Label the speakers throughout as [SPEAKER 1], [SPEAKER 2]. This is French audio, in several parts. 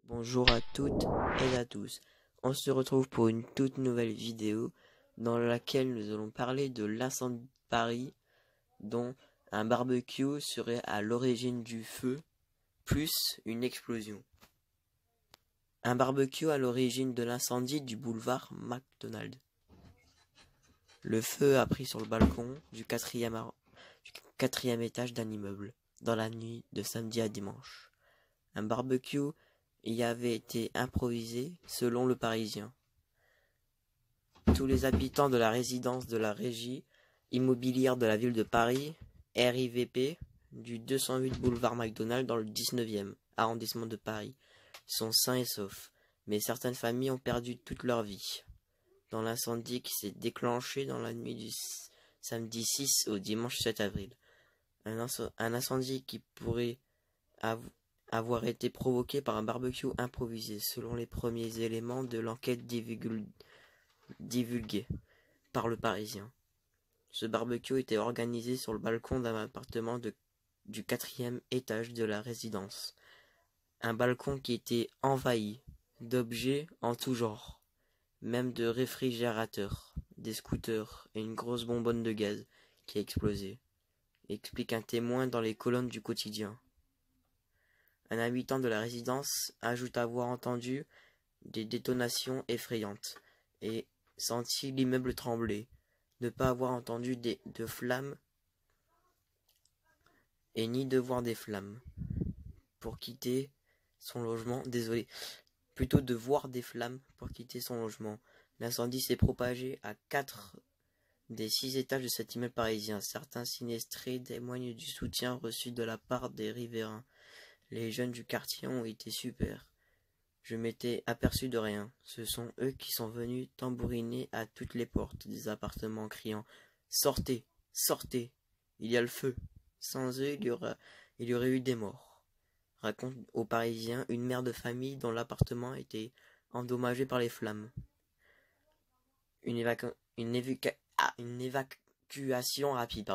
[SPEAKER 1] Bonjour à toutes et à tous. On se retrouve pour une toute nouvelle vidéo dans laquelle nous allons parler de l'incendie de Paris dont un barbecue serait à l'origine du feu plus une explosion. Un barbecue à l'origine de l'incendie du boulevard McDonald. Le feu a pris sur le balcon du quatrième étage d'un immeuble dans la nuit de samedi à dimanche. Un barbecue y avait été improvisé selon le Parisien. Tous les habitants de la résidence de la Régie immobilière de la ville de Paris, RIVP, du 208 boulevard McDonald dans le 19e arrondissement de Paris, sont sains et saufs, mais certaines familles ont perdu toute leur vie dans l'incendie qui s'est déclenché dans la nuit du samedi 6 au dimanche 7 avril. Un incendie qui pourrait avoir été provoqué par un barbecue improvisé, selon les premiers éléments de l'enquête divulguée par le Parisien. Ce barbecue était organisé sur le balcon d'un appartement du 4e étage de la résidence. Un balcon qui était envahi d'objets en tout genre, même de réfrigérateurs, des scooters et une grosse bonbonne de gaz qui a explosé, explique un témoin dans les colonnes du quotidien. Un habitant de la résidence ajoute avoir entendu des détonations effrayantes et senti l'immeuble trembler, ne pas avoir entendu de flammes et ni de voir des flammes pour quitter son logement. Plutôt de voir des flammes pour quitter son logement. L'incendie s'est propagé à 4 des 6 étages de cet immeuble parisien. Certains sinistrés témoignent du soutien reçu de la part des riverains. Les jeunes du quartier ont été super. Je m'étais aperçu de rien. Ce sont eux qui sont venus tambouriner à toutes les portes des appartements, criant « Sortez, sortez, il y a le feu !» Sans eux, il y aurait eu des morts. Raconte aux Parisiens une mère de famille dont l'appartement était endommagé par les flammes. Une évacuation rapide,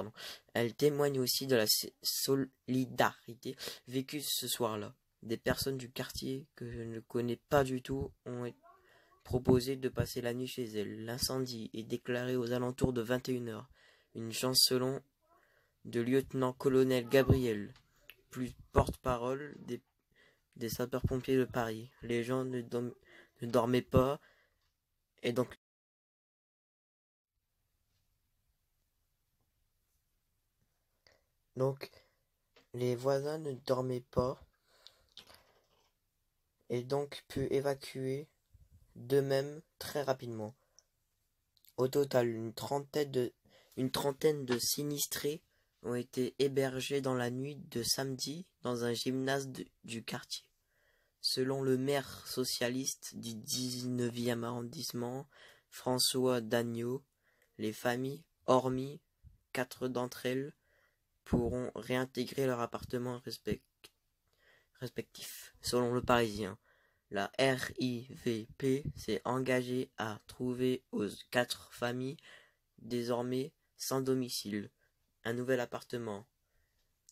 [SPEAKER 1] Elle témoigne aussi de la solidarité vécue ce soir-là. Des personnes du quartier que je ne connais pas du tout ont proposé de passer la nuit chez elles. L'incendie est déclaré aux alentours de 21h. Une chance selon de lieutenant-colonel Gabriel, plus porte-parole des sapeurs-pompiers de Paris. Les gens ne dormaient pas et donc les voisins ne dormaient pas et donc pu évacuer d'eux-mêmes très rapidement. Au total, une trentaine de sinistrés ont été hébergés dans la nuit de samedi dans un gymnase du quartier. Selon le maire socialiste du 19e arrondissement, François Dagneau, les familles, hormis 4 d'entre elles, pourront réintégrer leur appartement respectif. Selon le Parisien, la RIVP s'est engagée à trouver aux 4 familles désormais sans domicile un nouvel appartement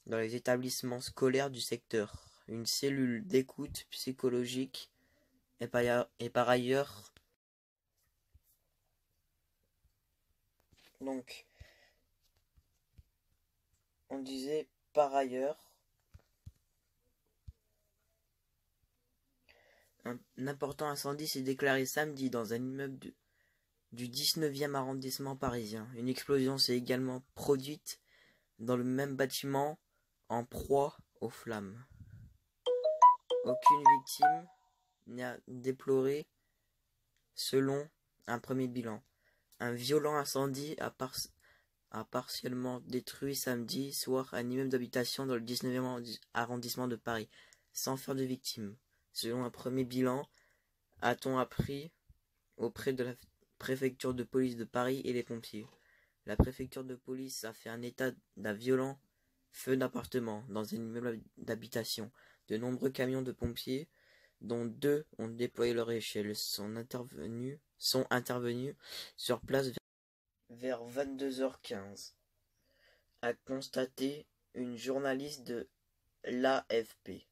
[SPEAKER 1] dans les établissements scolaires du secteur. Une cellule d'écoute psychologique est par ailleurs donc on disait par ailleurs un important incendie s'est déclaré samedi dans un immeuble du 19e arrondissement parisien. Une explosion s'est également produite dans le même bâtiment en proie aux flammes. Aucune victime n'a déploré selon un premier bilan. Un violent incendie a partiellement détruit samedi soir un immeuble d'habitation dans le 19e arrondissement de Paris, sans faire de victimes. Selon un premier bilan, a-t-on appris auprès de la préfecture de police de Paris et les pompiers. La préfecture de police a fait un état d'un violent feu d'appartement dans un immeuble d'habitation. De nombreux camions de pompiers, dont 2 ont déployé leur échelle, sont intervenus sur place vers 22h15, a constaté une journaliste de l'AFP.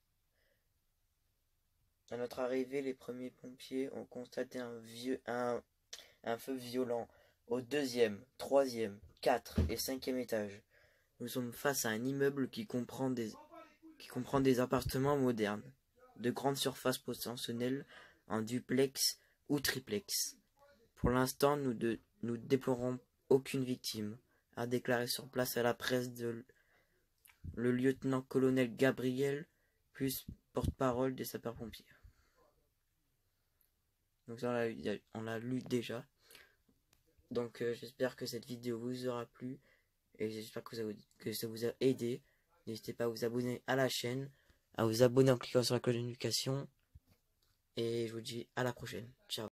[SPEAKER 1] À notre arrivée, les premiers pompiers ont constaté un feu violent au deuxième, troisième, quatrième et cinquième étage. Nous sommes face à un immeuble qui comprend des appartements modernes, de grandes surfaces potentielles en duplex ou triplex. Pour l'instant, nous déplorons aucune victime, a déclaré sur place à la presse le lieutenant-colonel Gabriel, plus porte-parole des sapeurs-pompiers. Donc ça, on l'a lu déjà. Donc j'espère que cette vidéo vous aura plu et j'espère que ça vous a aidé. N'hésitez pas à vous abonner à la chaîne, à vous abonner en cliquant sur la cloche de notification. Et je vous dis à la prochaine. Ciao.